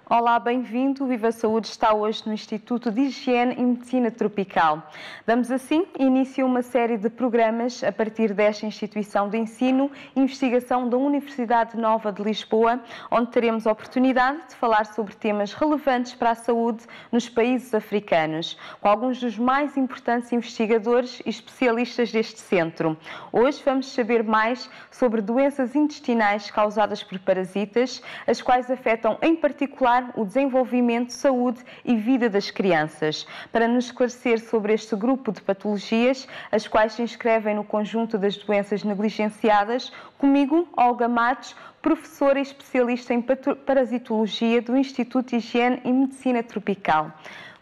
Olá, bem-vindo. Viva Saúde está hoje no Instituto de Higiene e Medicina Tropical. Damos assim início a uma série de programas a partir desta instituição de ensino e investigação da Universidade Nova de Lisboa, onde teremos a oportunidade de falar sobre temas relevantes para a saúde nos países africanos, com alguns dos mais importantes investigadores e especialistas deste centro. Hoje vamos saber mais sobre doenças intestinais causadas por parasitas, as quais afetam em particular o desenvolvimento, saúde e vida das crianças. Para nos esclarecer sobre este grupo de patologias, as quais se inscrevem no conjunto das doenças negligenciadas, comigo, Olga Matos, professora e especialista em parasitologia do Instituto de Higiene e Medicina Tropical.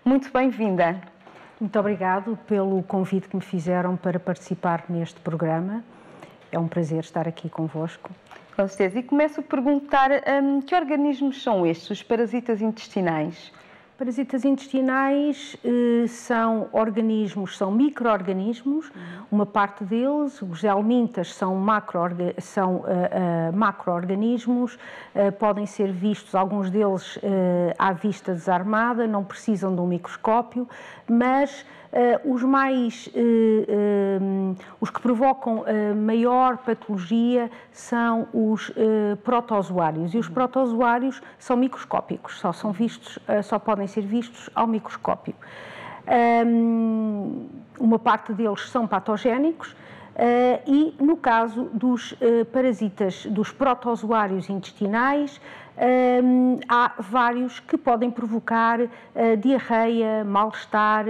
Muito bem-vinda. Muito obrigado pelo convite que me fizeram para participar neste programa. É um prazer estar aqui convosco. Com certeza. E começo a perguntar que organismos são estes, os parasitas intestinais? Parasitas intestinais são micro-organismos. Uma parte deles, os helmintas, são macro-organismos, podem ser vistos, alguns deles à vista desarmada, não precisam de um microscópio, mas os que provocam maior patologia são os protozoários, e os protozoários são microscópicos, só podem ser vistos ao microscópio. Uma parte deles são patogénicos, e no caso dos parasitas, dos protozoários intestinais, há vários que podem provocar diarreia, mal-estar,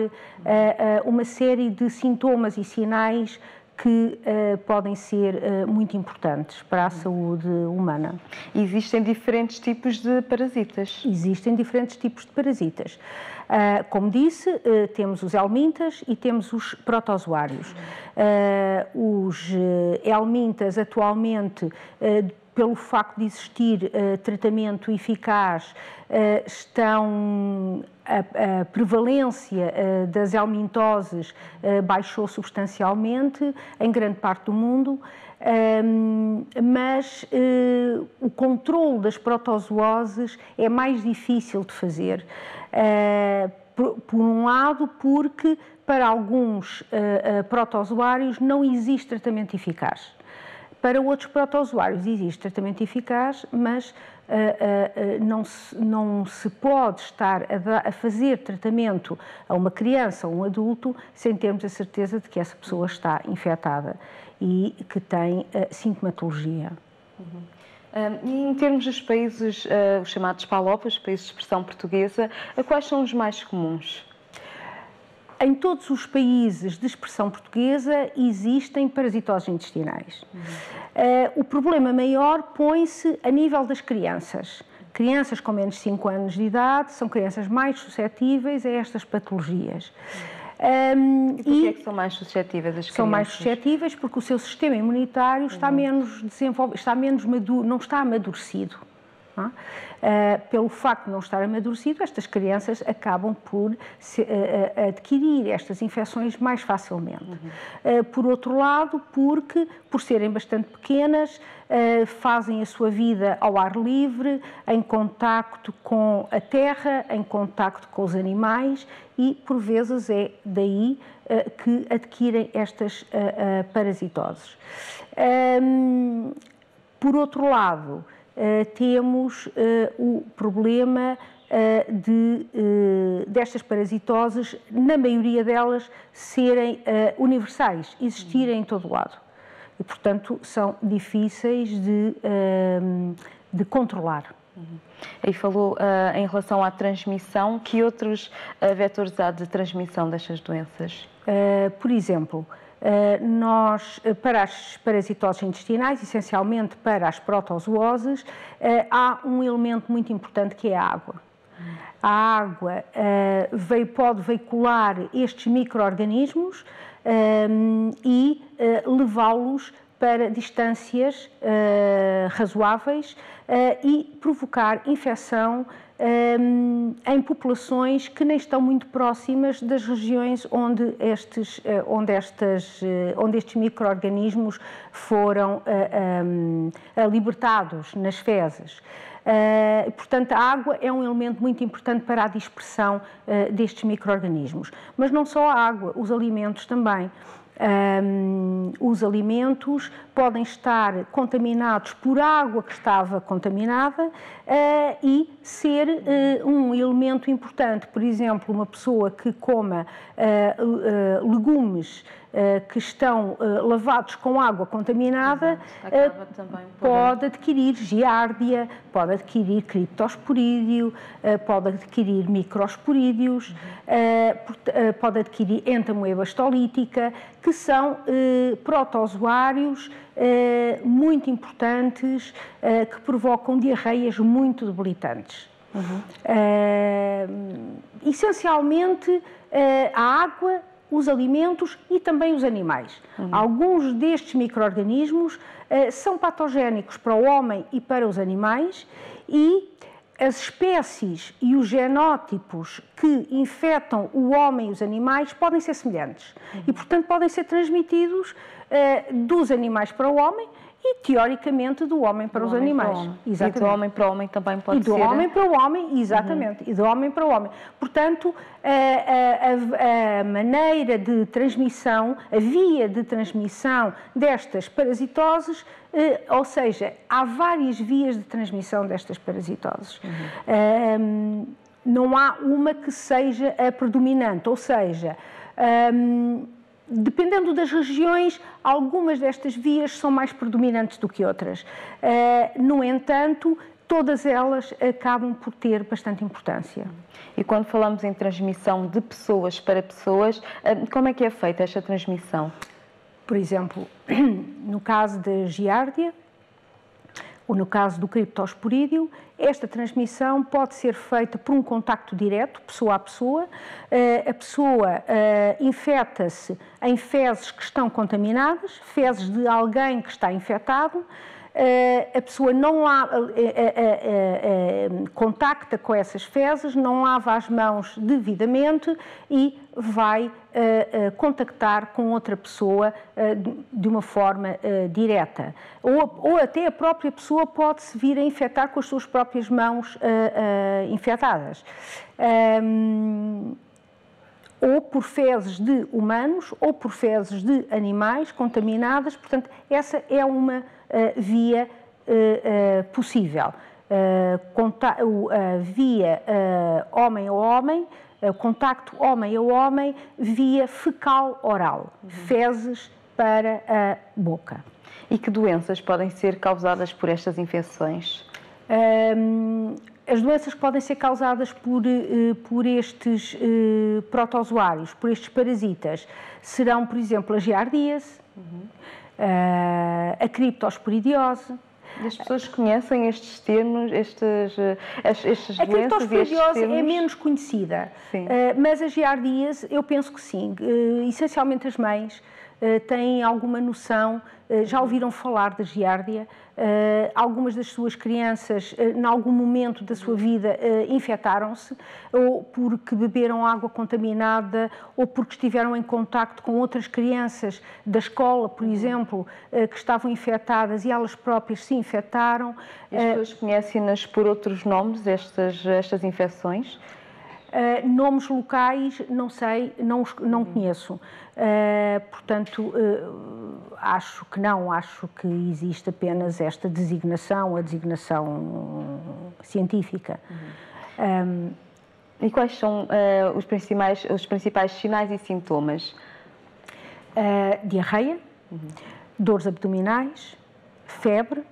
uma série de sintomas e sinais que podem ser muito importantes para a saúde humana. Existem diferentes tipos de parasitas? Existem diferentes tipos de parasitas. Como disse, temos os helmintas e temos os protozoários. Os helmintas atualmente, pelo facto de existir tratamento eficaz, a prevalência das helmintoses baixou substancialmente em grande parte do mundo, mas o controle das protozooses é mais difícil de fazer. Por um lado, porque para alguns protozoários não existe tratamento eficaz. Para outros protozoários existe tratamento eficaz, mas não se pode estar a fazer tratamento a uma criança ou um adulto sem termos a certeza de que essa pessoa está infectada e que tem sintomatologia. E em termos dos países, os chamados PALOP, os países de expressão portuguesa, quais são os mais comuns? Em todos os países de expressão portuguesa existem parasitoses intestinais. O problema maior põe-se a nível das crianças. Crianças com menos de 5 anos de idade são crianças mais suscetíveis a estas patologias. E porquê é que são mais suscetíveis as crianças? São mais suscetíveis porque o seu sistema imunitário está menos desenvolvido, não está amadurecido. Pelo facto de não estar amadurecido, estas crianças acabam por adquirir estas infecções mais facilmente. Por outro lado, porque, por serem bastante pequenas, fazem a sua vida ao ar livre, em contacto com a terra, em contacto com os animais, e por vezes é daí que adquirem estas parasitoses. Por outro lado, temos o problema destas parasitoses, na maioria delas, serem universais, existirem em todo lado. E, portanto, são difíceis de controlar. E falou em relação à transmissão, que outros vetores há de transmissão destas doenças? Por exemplo, para as parasitoses intestinais, essencialmente para as protozooses, há um elemento muito importante que é a água. A água pode veicular estes micro-organismos e levá-los para distâncias razoáveis e provocar infecção em populações que nem estão muito próximas das regiões onde estes micro-organismos foram libertados nas fezes. Portanto, a água é um elemento muito importante para a dispersão destes micro-organismos. Mas não só a água, os alimentos também. Os alimentos podem estar contaminados por água que estava contaminada e ser um elemento importante. Por exemplo, uma pessoa que coma legumes que estão lavados com água contaminada pode adquirir giardia, pode adquirir criptosporídeo, pode adquirir microsporídeos, pode adquirir entamoeba estolítica, que são protozoários muito importantes que provocam diarreias muito debilitantes. Essencialmente, a água, os alimentos e também os animais. Alguns destes micro-organismos são patogénicos para o homem e para os animais e as espécies e os genótipos que infectam o homem e os animais podem ser semelhantes e, portanto, podem ser transmitidos dos animais para o homem e, teoricamente, do homem para os animais. Exatamente. E do homem para o homem também pode ser. E do homem para o homem, exatamente. E do homem para o homem. Portanto, a maneira de transmissão, a via de transmissão destas parasitoses, ou seja, há várias vias de transmissão destas parasitoses. Não há uma que seja a predominante, ou seja, dependendo das regiões, algumas destas vias são mais predominantes do que outras. No entanto, todas elas acabam por ter bastante importância. E quando falamos em transmissão de pessoas para pessoas, como é que é feita esta transmissão? Por exemplo, no caso da giardia, ou no caso do criptosporídeo, esta transmissão pode ser feita por um contacto direto, pessoa a pessoa. A pessoa infecta-se em fezes que estão contaminadas, fezes de alguém que está infectado. A pessoa não contacta com essas fezes, não lava as mãos devidamente e vai contactar com outra pessoa de uma forma direta. Ou até a própria pessoa pode-se vir a infectar com as suas próprias mãos infectadas. Ou por fezes de humanos, ou por fezes de animais contaminadas. Portanto, essa é uma via possível. Via homem a homem, contacto homem a homem, via fecal-oral, fezes para a boca. E que doenças podem ser causadas por estas infecções? As doenças que podem ser causadas por estes protozoários, por estes parasitas, serão, por exemplo, a giardíase, a criptosporidiose. E as pessoas conhecem estes termos, estas doenças? A criptosporidiose é menos conhecida, mas a giardíase, eu penso que sim. Essencialmente as mães têm alguma noção, já ouviram falar da giardia. Algumas das suas crianças, em algum momento da sua vida, infectaram-se, ou porque beberam água contaminada, ou porque estiveram em contacto com outras crianças da escola, por exemplo, que estavam infectadas e elas próprias se infectaram. As pessoas conhecem-nas por outros nomes, estas infecções? Nomes locais, não sei, não conheço. Portanto, acho que não, acho que existe apenas esta designação, a designação científica. E quais são os principais sinais e sintomas? Diarreia, dores abdominais, febre,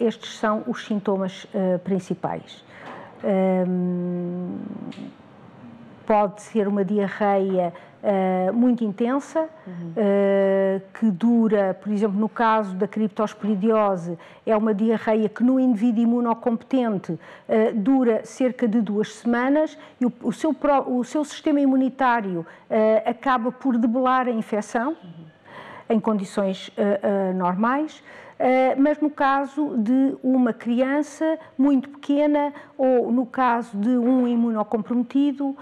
estes são os sintomas principais. Pode ser uma diarreia muito intensa, que dura, por exemplo, no caso da criptosporidiose, é uma diarreia que no indivíduo imunocompetente dura cerca de 2 semanas e o seu sistema imunitário acaba por debelar a infecção em condições normais. mas no caso de uma criança muito pequena ou no caso de um imunocomprometido,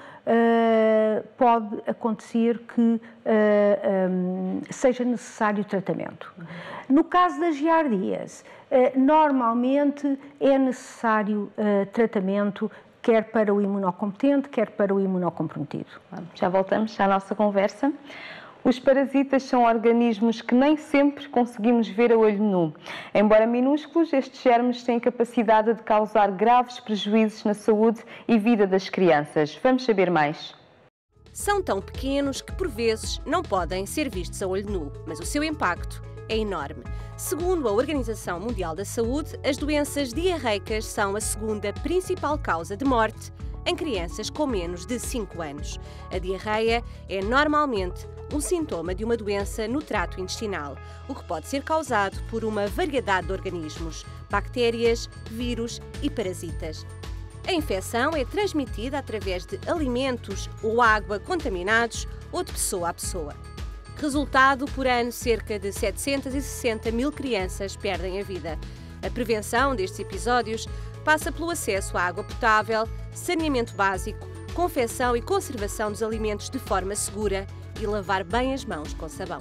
pode acontecer que seja necessário tratamento. No caso da giardíase, normalmente é necessário tratamento quer para o imunocompetente, quer para o imunocomprometido. Já voltamos à nossa conversa. Os parasitas são organismos que nem sempre conseguimos ver a olho nu. Embora minúsculos, estes germes têm capacidade de causar graves prejuízos na saúde e vida das crianças. Vamos saber mais. São tão pequenos que, por vezes, não podem ser vistos a olho nu, mas o seu impacto é enorme. Segundo a Organização Mundial da Saúde, as doenças diarreicas são a segunda principal causa de morte em crianças com menos de 5 anos. A diarreia é normalmente um sintoma de uma doença no trato intestinal, o que pode ser causado por uma variedade de organismos, bactérias, vírus e parasitas. A infecção é transmitida através de alimentos ou água contaminados ou de pessoa a pessoa. Resultado, por ano, cerca de 760 mil crianças perdem a vida. A prevenção destes episódios passa pelo acesso à água potável, saneamento básico, confecção e conservação dos alimentos de forma segura e lavar bem as mãos com sabão.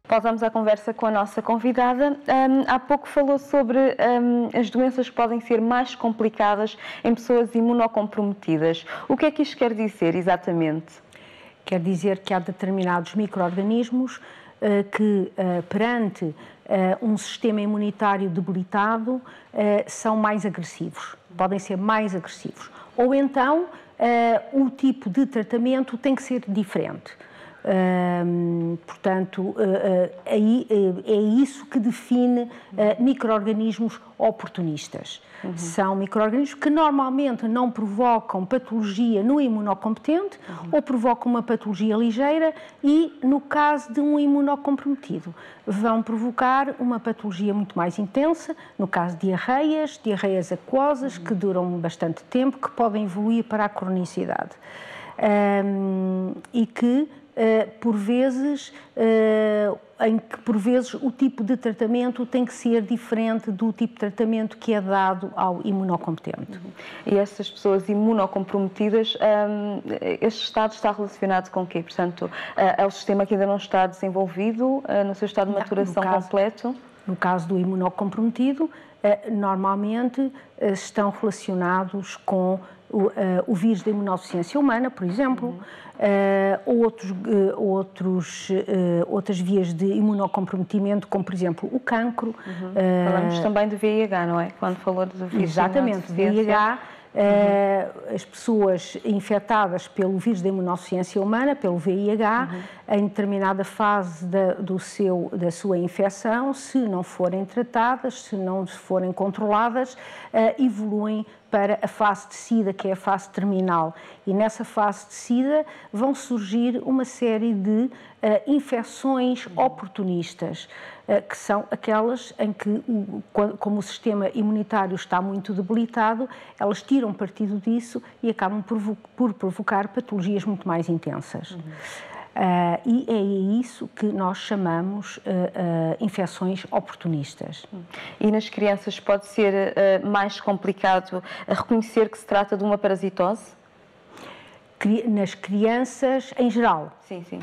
Pausamos a conversa com a nossa convidada. Há pouco falou sobre as doenças que podem ser mais complicadas em pessoas imunocomprometidas. O que é que isto quer dizer exatamente? Quer dizer que há determinados micro-organismos que, perante um sistema imunitário debilitado, são mais agressivos, podem ser mais agressivos. Ou então, o tipo de tratamento tem que ser diferente. Portanto, aí é isso que define micro-organismos oportunistas. São micro-organismos que normalmente não provocam patologia no imunocompetente ou provocam uma patologia ligeira e, no caso de um imunocomprometido, vão provocar uma patologia muito mais intensa, no caso de diarreias aquosas que duram bastante tempo, que podem evoluir para a cronicidade. E que por vezes o tipo de tratamento tem que ser diferente do tipo de tratamento que é dado ao imunocompetente. E essas pessoas imunocomprometidas, este estado está relacionado com o quê? Portanto, é o sistema que ainda não está desenvolvido, no seu estado de maturação completo? No caso do imunocomprometido, normalmente estão relacionados com o vírus da imunodeficiência humana, por exemplo, outras vias de imunocomprometimento, como, por exemplo, o cancro. Falamos também do VIH, não é? Quando falou do vírus exatamente, da VIH. As pessoas infectadas pelo vírus da imunodeficiência humana, pelo VIH, em determinada fase da sua infecção, se não forem tratadas, se não forem controladas, evoluem para a fase de SIDA, que é a fase terminal. E nessa fase de SIDA vão surgir uma série de infecções oportunistas, que são aquelas em que, como o sistema imunitário está muito debilitado, elas tiram partido disso e acabam por provocar patologias muito mais intensas. E é isso que nós chamamos infecções oportunistas. E nas crianças pode ser mais complicado reconhecer que se trata de uma parasitose? Nas crianças em geral? Sim, sim.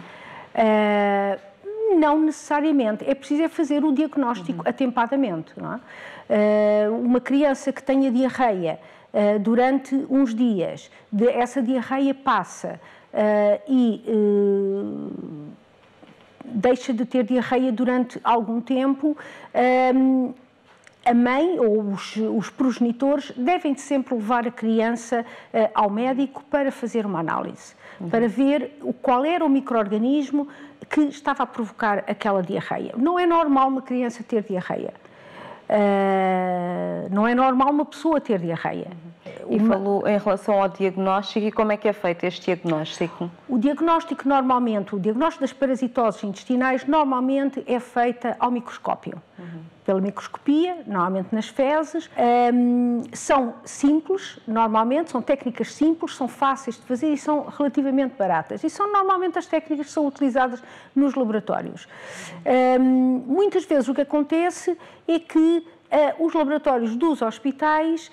Não necessariamente. É preciso fazer o diagnóstico atempadamente. Não é? Uma criança que tenha diarreia durante uns dias, essa diarreia passa e deixa de ter diarreia durante algum tempo, a mãe ou os progenitores devem sempre levar a criança ao médico para fazer uma análise, para ver qual era o micro-organismo que estava a provocar aquela diarreia. Não é normal uma criança ter diarreia. Não é normal uma pessoa ter diarreia. E falou em relação ao diagnóstico e como é que é feito este diagnóstico? O diagnóstico das parasitoses intestinais normalmente é feita ao microscópio. Pela microscopia, normalmente nas fezes. São simples, normalmente, são técnicas simples, são fáceis de fazer e são relativamente baratas. E são normalmente as técnicas que são utilizadas nos laboratórios. Muitas vezes o que acontece é que os laboratórios dos hospitais,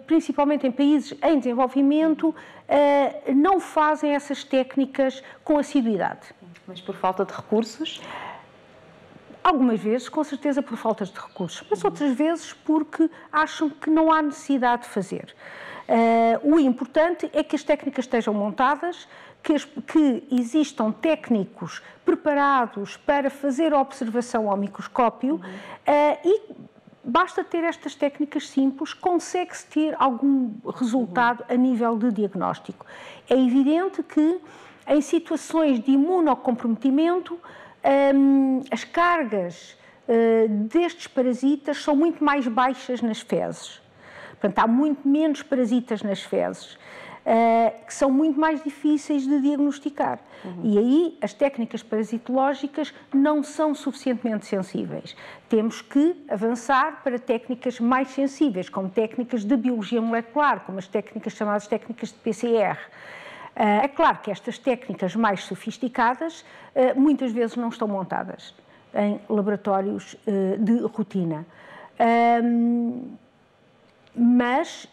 principalmente em países em desenvolvimento, não fazem essas técnicas com assiduidade. Mas por falta de recursos? Algumas vezes, com certeza, por faltas de recursos, mas outras vezes porque acham que não há necessidade de fazer. O importante é que as técnicas estejam montadas, que existam técnicos preparados para fazer a observação ao microscópio e basta ter estas técnicas simples, consegue-se ter algum resultado a nível de diagnóstico. É evidente que em situações de imunocomprometimento, as cargas destes parasitas são muito mais baixas nas fezes. Portanto, há muito menos parasitas nas fezes, que são muito mais difíceis de diagnosticar. E aí as técnicas parasitológicas não são suficientemente sensíveis. Temos que avançar para técnicas mais sensíveis, como técnicas de biologia molecular, como as técnicas chamadas técnicas de PCR. É claro que estas técnicas mais sofisticadas muitas vezes não estão montadas em laboratórios de rotina, mas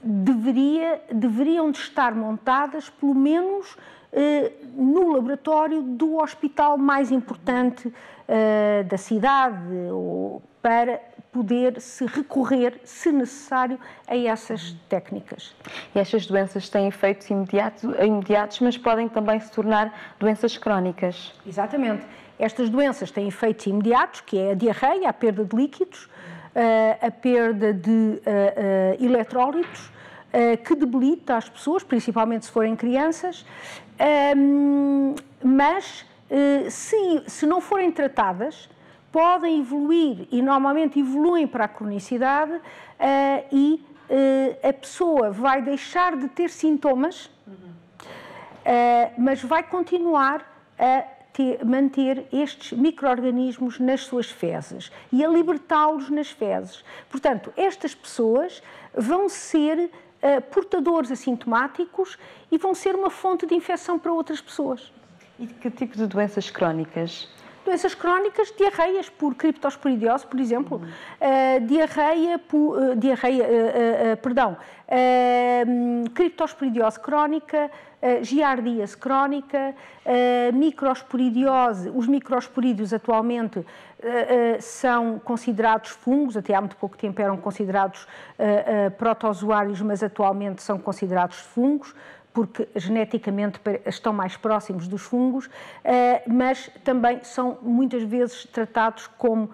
deveriam de estar montadas pelo menos no laboratório do hospital mais importante da cidade, para poder-se recorrer, se necessário, a essas técnicas. E estas doenças têm efeitos imediatos, mas podem também se tornar doenças crónicas. Exatamente. Estas doenças têm efeitos imediatos, que é a diarreia, a perda de líquidos, a perda de eletrólitos, que debilita as pessoas, principalmente se forem crianças, mas se não forem tratadas, podem evoluir e normalmente evoluem para a cronicidade e a pessoa vai deixar de ter sintomas, mas vai continuar a manter estes micro-organismos nas suas fezes e a libertá-los nas fezes. Portanto, estas pessoas vão ser portadores assintomáticos e vão ser uma fonte de infecção para outras pessoas. E que tipo de doenças crónicas? Doenças crónicas, diarreias por criptosporidiose, por exemplo, criptosporidiose crónica, giardíase crónica, microsporidiose. Os microsporídeos atualmente são considerados fungos, até há muito pouco tempo eram considerados protozoários, mas atualmente são considerados fungos, porque geneticamente estão mais próximos dos fungos, mas também são muitas vezes tratados como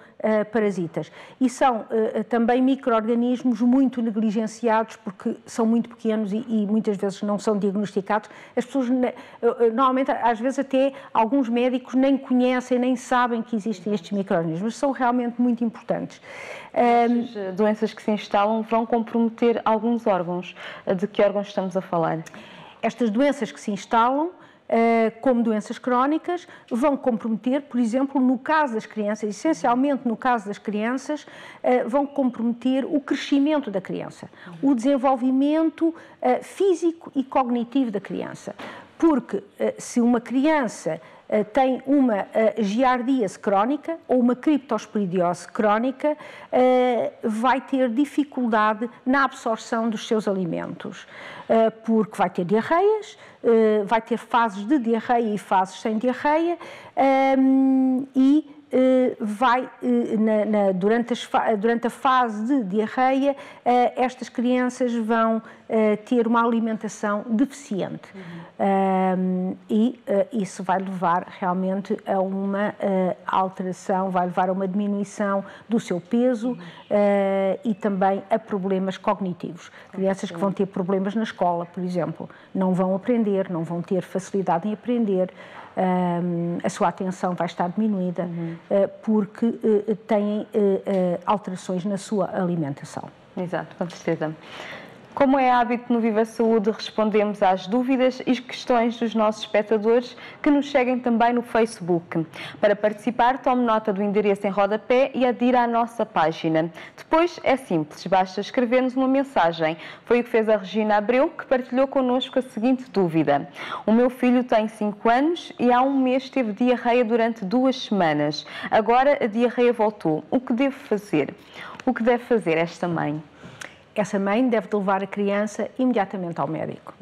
parasitas. E são também micro-organismos muito negligenciados, porque são muito pequenos e muitas vezes não são diagnosticados. As pessoas, normalmente, às vezes até alguns médicos nem conhecem, nem sabem que existem estes micro-organismos, são realmente muito importantes. As doenças que se instalam vão comprometer alguns órgãos. De que órgãos estamos a falar? Estas doenças que se instalam, como doenças crónicas, vão comprometer, por exemplo, no caso das crianças, essencialmente no caso das crianças, vão comprometer o crescimento da criança, o desenvolvimento físico e cognitivo da criança. Porque se uma criança tem uma giardíase crónica ou uma criptosporidiose crónica, vai ter dificuldade na absorção dos seus alimentos, porque vai ter diarreias, vai ter fases de diarreia e fases sem diarreia, e vai, durante a fase de diarreia, estas crianças vão ter uma alimentação deficiente. E isso vai levar realmente a uma alteração, vai levar a uma diminuição do seu peso e também a problemas cognitivos. Crianças que vão ter problemas na escola, por exemplo, não vão aprender, não vão ter facilidade em aprender, a sua atenção vai estar diminuída, porque têm alterações na sua alimentação. Exato, com certeza. Como é hábito no Viva Saúde, respondemos às dúvidas e questões dos nossos espectadores que nos seguem também no Facebook. Para participar, tome nota do endereço em rodapé e adira à nossa página. Depois é simples, basta escrever-nos uma mensagem. Foi o que fez a Regina Abreu, que partilhou connosco a seguinte dúvida. O meu filho tem 5 anos e há um mês teve diarreia durante 2 semanas. Agora a diarreia voltou. O que devo fazer? O que deve fazer esta mãe? Essa mãe deve levar a criança imediatamente ao médico.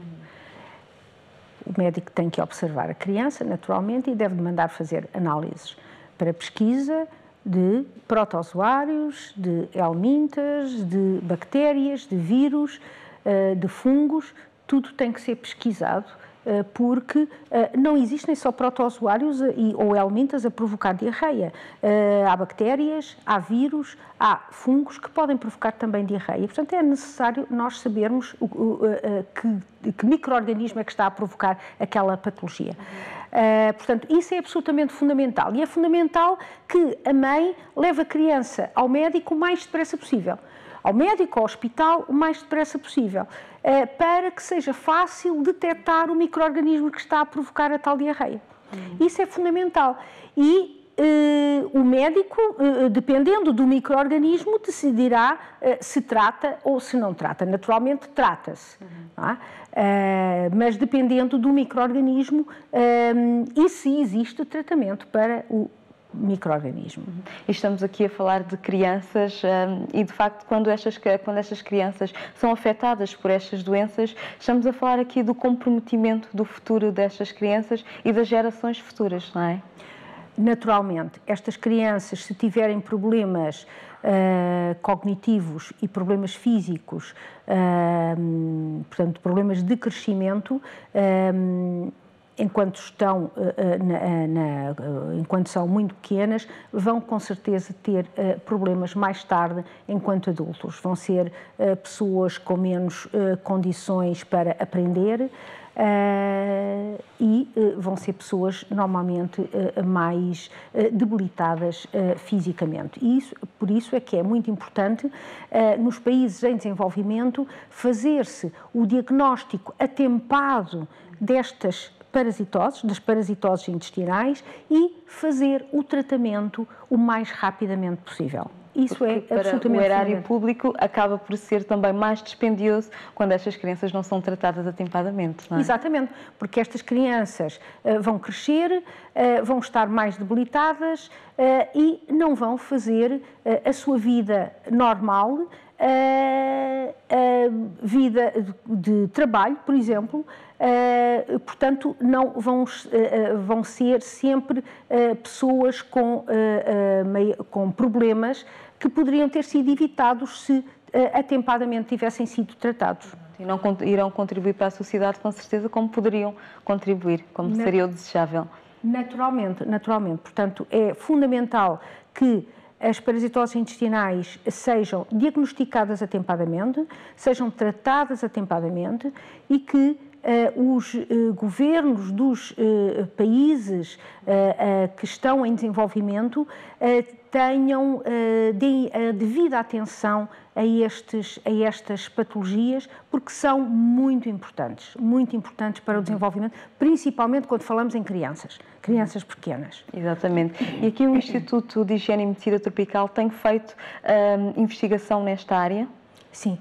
O médico tem que observar a criança, naturalmente, e deve mandar fazer análises para pesquisa de protozoários, de helmintas, de bactérias, de vírus, de fungos. Tudo tem que ser pesquisado, porque não existem só protozoários ou helmintas a provocar diarreia. Há bactérias, há vírus, há fungos que podem provocar também diarreia. Portanto, é necessário nós sabermos que micro-organismo é que está a provocar aquela patologia. Portanto, isso é absolutamente fundamental. E é fundamental que a mãe leve a criança ao médico o mais depressa possível. Ao médico, ao hospital, o mais depressa possível, para que seja fácil detectar o micro-organismo que está a provocar a tal diarreia. Isso é fundamental. E o médico, dependendo do micro-organismo, decidirá se trata ou se não trata. Naturalmente, trata-se. Mas dependendo do micro-organismo e se existe tratamento para o micro-organismo. Estamos aqui a falar de crianças e, de facto, quando estas crianças são afetadas por estas doenças, estamos a falar aqui do comprometimento do futuro destas crianças e das gerações futuras, não é? Naturalmente, estas crianças, se tiverem problemas cognitivos e problemas físicos, portanto, problemas de crescimento, enquanto são muito pequenas, vão com certeza ter problemas mais tarde enquanto adultos. Vão ser pessoas com menos condições para aprender e vão ser pessoas normalmente mais debilitadas fisicamente. E por isso é que é muito importante nos países em desenvolvimento fazer-se o diagnóstico atempado destas parasitoses, das parasitoses intestinais e fazer o tratamento o mais rapidamente possível. Isso porque é absolutamente o erário público acaba por ser também mais dispendioso quando estas crianças não são tratadas atempadamente, não é? Exatamente, porque estas crianças vão crescer, vão estar mais debilitadas e não vão fazer a sua vida normal, vida de trabalho, por exemplo. Portanto, não vão ser sempre pessoas com problemas que poderiam ter sido evitados se atempadamente tivessem sido tratados. E não irão contribuir para a sociedade, com certeza, como poderiam contribuir, como seria o desejável. Naturalmente. Portanto, é fundamental que as parasitoses intestinais sejam diagnosticadas atempadamente, sejam tratadas atempadamente e que os governos dos países que estão em desenvolvimento deem a devida atenção a estas patologias, porque são muito importantes para o desenvolvimento, principalmente quando falamos em crianças pequenas. Exatamente. E aqui o Instituto de Higiene e Medicina Tropical tem feito investigação nesta área? Sim,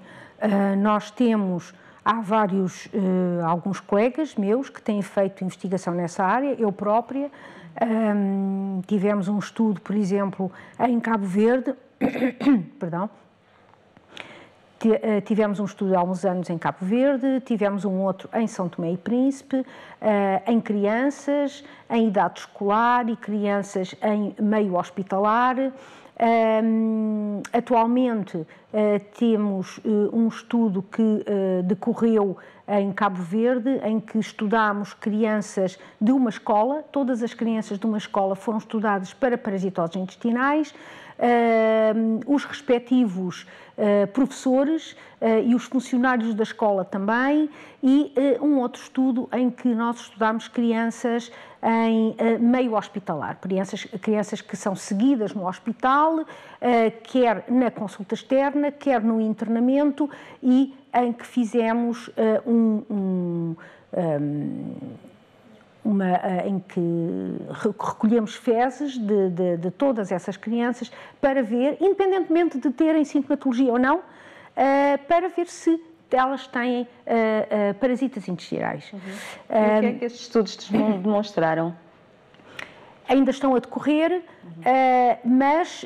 nós temos... Há alguns colegas meus que têm feito investigação nessa área, eu própria. Tivemos um estudo, por exemplo, em Cabo Verde, perdão. Tivemos um estudo há uns anos em Cabo Verde, tivemos um outro em São Tomé e Príncipe, em crianças, em idade escolar e crianças em meio hospitalar. Atualmente temos um estudo que decorreu em Cabo Verde, em que estudámos crianças de uma escola, todas as crianças de uma escola foram estudadas para parasitoses intestinais, os respectivos professores e os funcionários da escola também, e um outro estudo em que nós estudamos crianças em meio hospitalar, crianças que são seguidas no hospital, quer na consulta externa, quer no internamento, e em que fizemos em que recolhemos fezes de todas essas crianças para ver, independentemente de terem sintomatologia ou não, para ver se elas têm parasitas intestinais. E o que é que estes estudos demonstraram? Ainda estão a decorrer, mas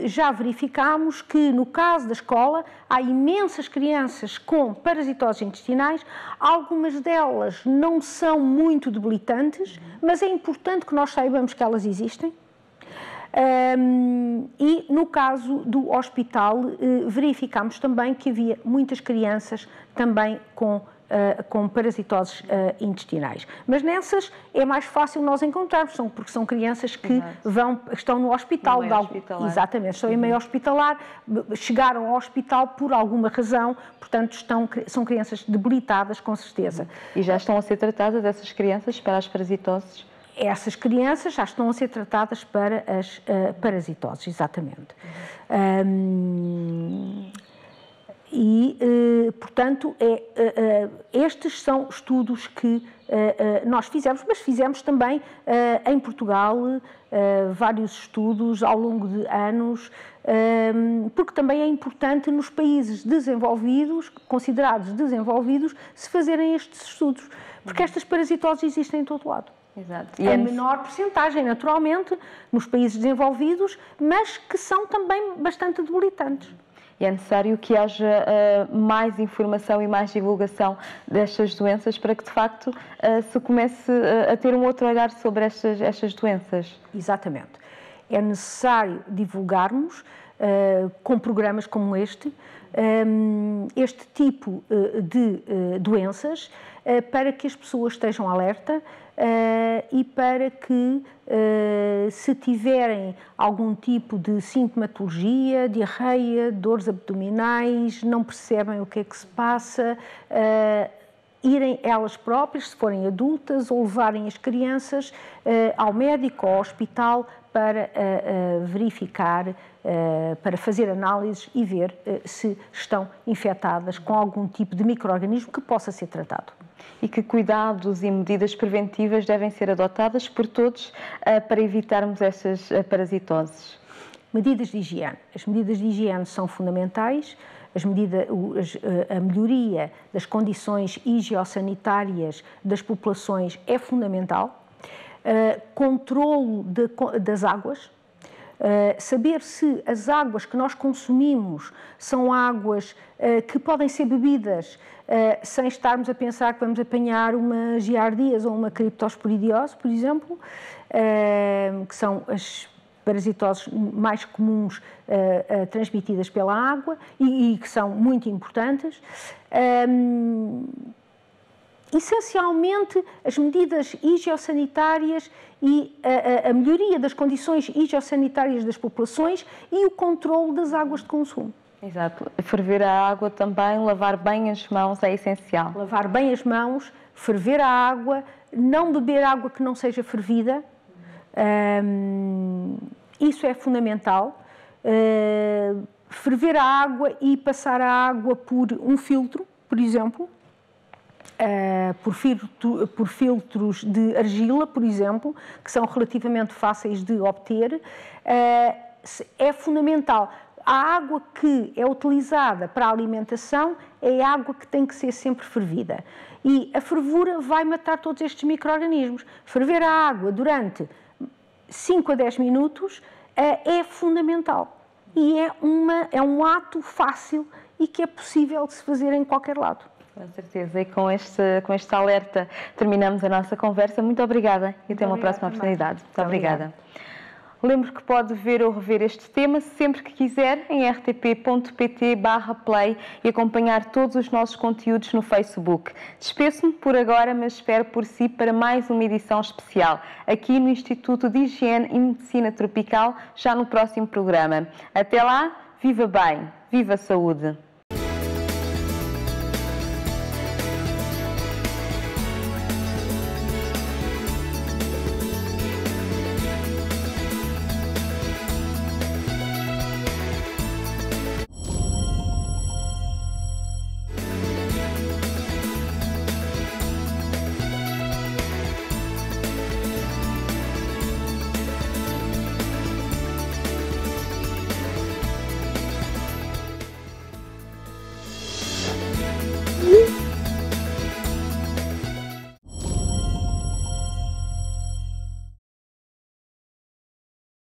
já verificámos que no caso da escola há imensas crianças com parasitoses intestinais, algumas delas não são muito debilitantes, mas é importante que nós saibamos que elas existem. E no caso do hospital verificámos também que havia muitas crianças também com parasitoses intestinais. Mas nessas é mais fácil nós encontrarmos, porque são crianças que estão no hospital. Exatamente, estão em meio hospitalar, chegaram ao hospital por alguma razão, portanto são crianças debilitadas, com certeza. E já estão a ser tratadas essas crianças para as parasitoses? Essas crianças já estão a ser tratadas para as parasitoses, exatamente. Portanto, estes são estudos que nós fizemos, mas fizemos também em Portugal vários estudos ao longo de anos, porque também é importante nos países desenvolvidos, considerados desenvolvidos, se fazerem estes estudos, porque estas parasitoses existem em todo lado. Exato. Em menor percentagem, naturalmente, nos países desenvolvidos, mas que são também bastante debilitantes. E é necessário que haja mais informação e mais divulgação destas doenças para que, de facto, se comece a ter um outro olhar sobre estas doenças. Exatamente. É necessário divulgarmos com programas como este tipo de doenças para que as pessoas estejam alerta e para que, se tiverem algum tipo de sintomatologia, diarreia, dores abdominais, não percebem o que é que se passa, irem elas próprias, se forem adultas, ou levarem as crianças ao médico ou ao hospital para verificar, para fazer análises e ver se estão infectadas com algum tipo de micro-organismo que possa ser tratado. E que cuidados e medidas preventivas devem ser adotadas por todos para evitarmos estas parasitoses? Medidas de higiene. As medidas de higiene são fundamentais. A melhoria das condições higiosanitárias das populações é fundamental. Controlo das águas. Saber se as águas que nós consumimos são águas que podem ser bebidas sem estarmos a pensar que vamos apanhar uma giardias ou uma criptosporidiose, por exemplo, que são as parasitoses mais comuns transmitidas pela água e que são muito importantes. Essencialmente, as medidas higiosanitárias e a melhoria das condições higiosanitárias das populações e o controle das águas de consumo. Exato. Ferver a água também, lavar bem as mãos é essencial. Lavar bem as mãos, ferver a água, não beber água que não seja fervida, isso é fundamental. Ferver a água e passar a água por um filtro, por exemplo, por filtros de argila, por exemplo, que são relativamente fáceis de obter, é fundamental. A água que é utilizada para a alimentação é a água que tem que ser sempre fervida. E a fervura vai matar todos estes micro-organismos. Ferver a água durante 5 a 10 minutos é fundamental. E é um ato fácil e que é possível de se fazer em qualquer lado. Com certeza. E com este alerta terminamos a nossa conversa. Muito obrigada e até uma próxima oportunidade. Muito obrigada. Lembro que pode ver ou rever este tema sempre que quiser em rtp.pt/play e acompanhar todos os nossos conteúdos no Facebook. Despeço-me por agora, mas espero por si para mais uma edição especial aqui no Instituto de Higiene e Medicina Tropical, já no próximo programa. Até lá, viva bem, viva a saúde!